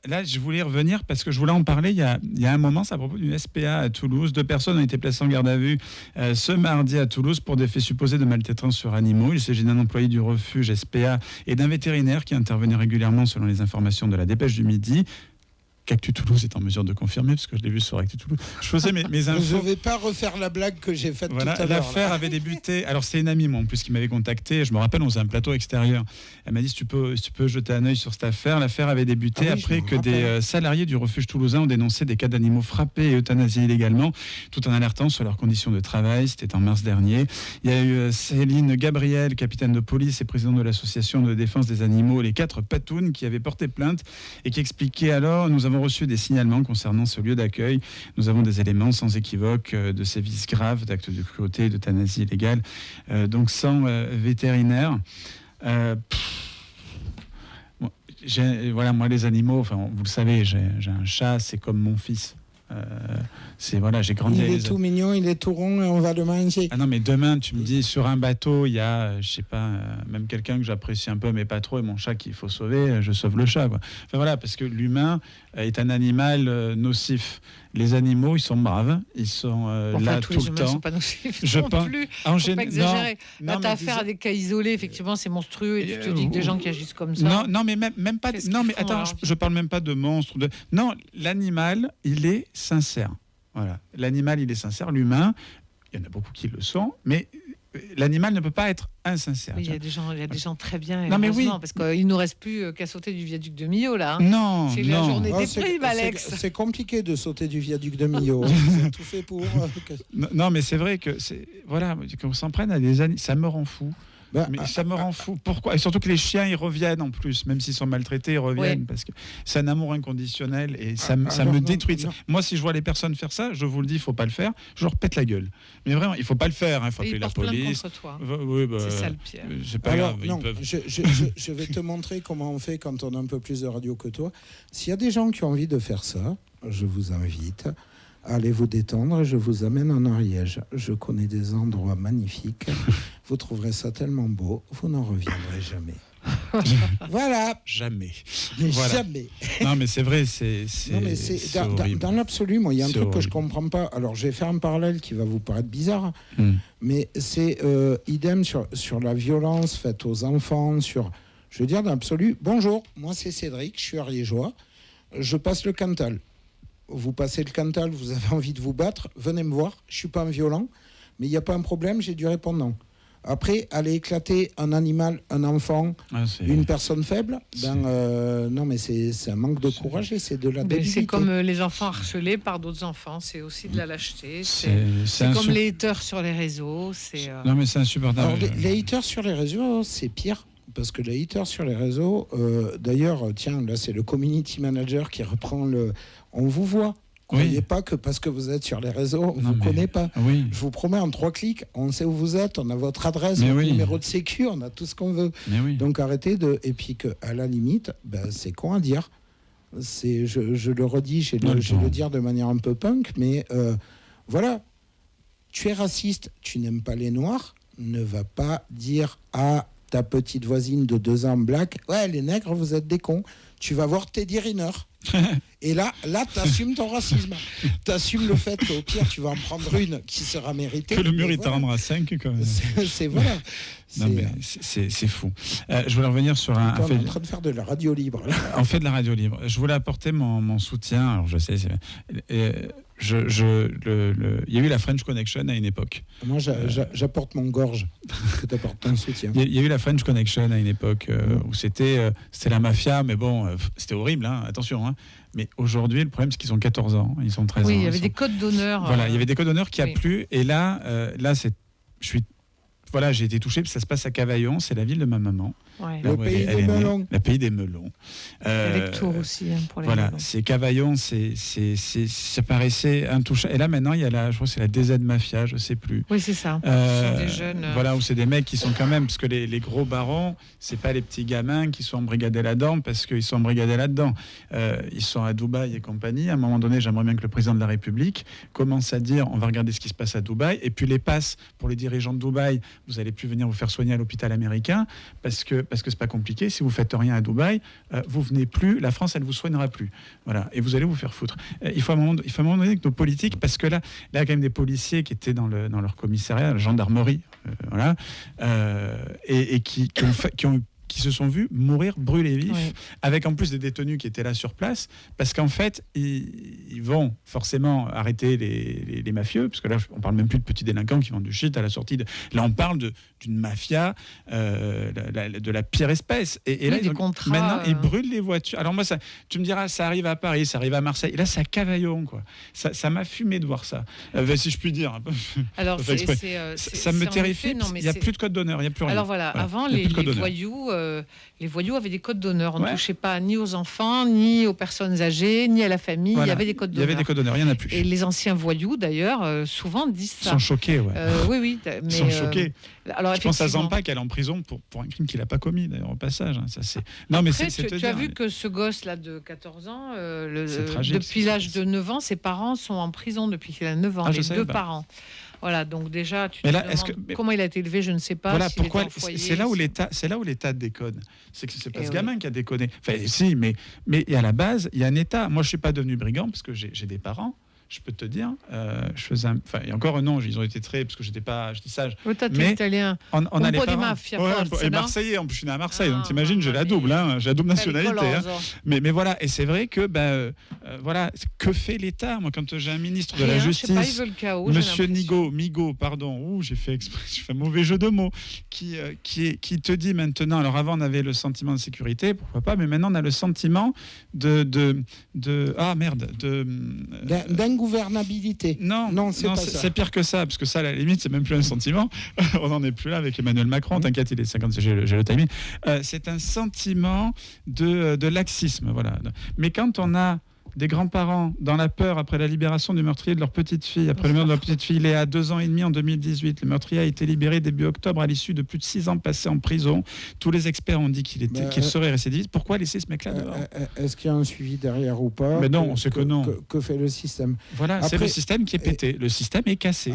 là, je voulais revenir parce que je voulais en parler il y a un moment, c'est à propos d'une SPA à Toulouse. 2 personnes ont été placées en garde à vue ce mardi à Toulouse pour des faits supposés de maltraitance sur animaux. Il s'agit d'un employé du refuge SPA et d'un vétérinaire qui intervenait régulièrement selon les informations de la Dépêche du Midi. qu'Actu Toulouse est en mesure de confirmer, parce que je l'ai vu sur Actu Toulouse. Je faisais mes infos. Je ne vais pas refaire la blague que j'ai faite tout à l'heure. L'affaire avait débuté. Alors, c'est une amie, moi, en plus, qui m'avait contacté. Je me rappelle, on faisait un plateau extérieur. Elle m'a dit si tu peux jeter un œil sur cette affaire. L'affaire avait débuté après que des salariés du refuge toulousain ont dénoncé des cas d'animaux frappés et euthanasiés illégalement, tout en alertant sur leurs conditions de travail. C'était en mars dernier. Il y a eu Céline Gabriel, capitaine de police et présidente de l'association de défense des animaux Les 4 Patounes, qui avait porté plainte et qui expliquait alors: nous avons reçu des signalements concernant ce lieu d'accueil. Nous avons des éléments sans équivoque de sévices graves, d'actes de cruauté, d'euthanasie illégale, donc sans vétérinaire. Voilà, moi les animaux, enfin vous le savez, j'ai un chat, c'est comme mon fils. J'ai grandi. Il est tout mignon, il est tout rond et on va le manger. Ah non, mais demain, tu me dis, sur un bateau, il y a, je sais pas, même quelqu'un que j'apprécie un peu, mais pas trop, et mon chat qu'il faut sauver, je sauve le chat, quoi. Enfin voilà, parce que l'humain est un animal nocif. Les animaux, ils sont braves, ils sont là tout le temps. Les humains ne sont pas nocifs plus. En faut pas exagérer. Non, là, tu as affaire à des cas isolés, effectivement, c'est monstrueux, et tu te dis que des gens qui agissent comme ça. Non, mais même pas. Non, mais attends, je parle même pas de monstres. Non, l'animal, il est sincère. Voilà, l'animal, il est sincère. L'humain, il y en a beaucoup qui le sont, mais l'animal ne peut pas être insincère. Oui, il y a des gens très bien. Non, mais oui, parce qu'il nous reste plus qu'à sauter du viaduc de Millau là. Non, c'est la journée des primes, Alex. C'est compliqué de sauter du viaduc de Millau. C'est tout fait pour. Non, mais c'est vrai que voilà, qu'on s'en prenne à des animaux, ça me rend fou. Mais ça me rend fou. Pourquoi ? Et surtout que les chiens, ils reviennent en plus, même s'ils sont maltraités, ils reviennent parce que c'est un amour inconditionnel et ça me détruit. Non. Moi, si je vois les personnes faire ça, je vous le dis, il faut pas le faire. Je leur pète la gueule. Mais vraiment, il faut pas le faire. Il faut appeler la police. Contre toi. Oui, c'est ça le pire. C'est pas grave. Je vais te montrer comment on fait quand on a un peu plus de radio que toi. S'il y a des gens qui ont envie de faire ça, je vous invite. Allez vous détendre, je vous amène en Ariège. Je connais des endroits magnifiques. Vous trouverez ça tellement beau, vous n'en reviendrez jamais. Voilà. Jamais. Voilà. Jamais. Non, mais c'est vrai, dans l'absolu, moi, il y a un truc que je comprends pas. Alors, je vais faire un parallèle qui va vous paraître bizarre, mais c'est idem sur la violence faite aux enfants, je veux dire, dans l'absolu. Bonjour, moi c'est Cédric, je suis ariégeois. Je passe le Cantal. Vous passez le Cantal, vous avez envie de vous battre, venez me voir, je ne suis pas un violent, mais il n'y a pas un problème, j'ai du répondant. Après, aller éclater un animal, un enfant, une personne faible, non, mais c'est un manque de courage et c'est de la débilité. C'est comme les enfants harcelés par d'autres enfants, c'est aussi de la lâcheté. C'est comme les haters sur les réseaux. Non, mais c'est insupportable. Alors, les haters sur les réseaux, c'est pire. Parce que les haters sur les réseaux, d'ailleurs, tiens, là, c'est le community manager qui reprend on vous voit. Croyez pas que parce que vous êtes sur les réseaux, on ne vous connaît pas. Oui. Je vous promets, en 3 clics, on sait où vous êtes, on a votre adresse, votre numéro de sécu, on a tout ce qu'on veut. Donc arrêtez de... Et puis qu'à la limite, c'est con à dire. Je le redis, je vais le dire de manière un peu punk, mais voilà. Tu es raciste, tu n'aimes pas les Noirs, ne va pas dire à ta petite voisine de 2 ans black, ouais, les nègres, vous êtes des cons. Tu vas voir Teddy Riner. Et là, t'assumes ton racisme. T'assumes le fait qu'au pire, tu vas en prendre une qui sera méritée. Que le mur, il t'en rendra 5 quand même. Voilà. Non, mais c'est fou. Je voulais revenir sur un fait. On est en train de faire de la radio libre. Là. On fait de la radio libre. Je voulais apporter mon soutien. Alors, je sais, il y a eu la French Connection à une époque. Moi, j'apporte mon gorge. Que t'apportes ton soutien. Il y a eu la French Connection à une époque où c'était la mafia, mais bon, c'était horrible, hein, attention. Hein. Mais aujourd'hui, le problème, c'est qu'ils ont 14 ans, ils sont 13 ans. Oui, il y avait des codes d'honneur. Voilà, il y avait des codes d'honneur qui a plu. Et là, j'ai été touché, parce que ça se passe à Cavaillon, c'est la ville de ma maman. Ouais. Le pays des melons. Le pays des melons. Avec Tours aussi, pour les melons. C'est Cavaillon, ça paraissait intouchable. Et là, maintenant, il y a je crois que c'est la DZ Mafia, je ne sais plus. Oui, c'est ça. Ce sont des jeunes. Voilà, où c'est des mecs qui sont quand même, parce que les gros barons, c'est pas les petits gamins qui sont embrigadés là-dedans, parce qu'ils sont embrigadés là-dedans. Ils sont à Dubaï et compagnie. À un moment donné, j'aimerais bien que le président de la République commence à dire, on va regarder ce qui se passe à Dubaï, et puis les passes pour les dirigeants de Dubaï vous allez plus venir vous faire soigner à l'hôpital américain parce que c'est pas compliqué. Si vous faites rien à Dubaï, vous venez plus. La France, elle vous soignera plus. Voilà, et vous allez vous faire foutre. Il faut à un moment donné que nos politiques, parce que là, il y a quand même des policiers qui étaient dans leur commissariat, la gendarmerie, voilà, et qui se sont vus mourir brûlés vifs, avec en plus des détenus qui étaient là sur place, parce qu'en fait, ils vont forcément arrêter les mafieux, parce que là, on parle même plus de petits délinquants qui vendent du shit à la sortie. Là, on parle d'une mafia de la pire espèce. Et là, maintenant, ils brûlent les voitures. Alors moi, tu me diras, ça arrive à Paris, ça arrive à Marseille. Et là, c'est à Cavaillon, quoi. Ça m'a fumé de voir ça, si je puis dire. Alors, ça me terrifie. Il n'y a plus de code d'honneur, il n'y a plus rien. Alors voilà, avant, les voyous avaient des codes d'honneur. On ne touchait pas ni aux enfants, ni aux personnes âgées, ni à la famille. Voilà. Il y avait des codes d'honneur. Il y avait des codes d'honneur, il n'y en a plus. Et les anciens voyous, d'ailleurs, souvent disent ça. Ils sont choqués, oui. Ils sont choqués. Alors, je pense à Zampa qui est en prison pour un crime qu'il n'a pas commis, d'ailleurs, au passage. Ça, c'est... Non, mais tu as vu que ce gosse-là de 14 ans, depuis l'âge de 9 ans, ses parents sont en prison depuis qu'il a 9 ans, les deux parents. Voilà, donc déjà, tu te demandes comment il a été élevé, je ne sais pas. Voilà, pourquoi c'est là où l'État déconne. C'est que c'est pas ce gamin qui a déconné. Enfin, si, mais à la base, il y a un État. Moi, je suis pas devenu brigand parce que j'ai des parents. Je peux te dire, je faisais et encore non, ils ont été très, parce que j'étais sage. Mais italien. On a les parents. Et Marseillais, en plus je suis né à Marseille, donc t'imagines, j'ai la double nationalité. Mais voilà, et c'est vrai que voilà, que fait l'État? Moi, quand j'ai un ministre de la Justice, Monsieur Migaud, pardon, j'ai fait exprès, je fais un mauvais jeu de mots, qui te dit maintenant, alors avant on avait le sentiment de sécurité, pourquoi pas, mais maintenant on a le sentiment d'ingouvernabilité. Non, c'est pas ça. C'est pire que ça, parce que ça, à la limite, c'est même plus un sentiment. On n'en est plus là avec Emmanuel Macron. T'inquiète, il est 50, j'ai le timing. C'est un sentiment de laxisme, voilà. Mais quand on a des grands-parents dans la peur après la libération du meurtrier de leur petite fille, après le meurtre de leur petite fille, Léa, 2 ans et demi en 2018. Le meurtrier a été libéré début octobre à l'issue de plus de 6 ans passés en prison. Tous les experts ont dit qu'il serait récidiviste. Pourquoi laisser ce mec-là dehors? Est-ce qu'il y a un suivi derrière ou pas? Mais non, on sait que non. Que fait le système? Voilà, c'est le système qui est pété. Le système est cassé.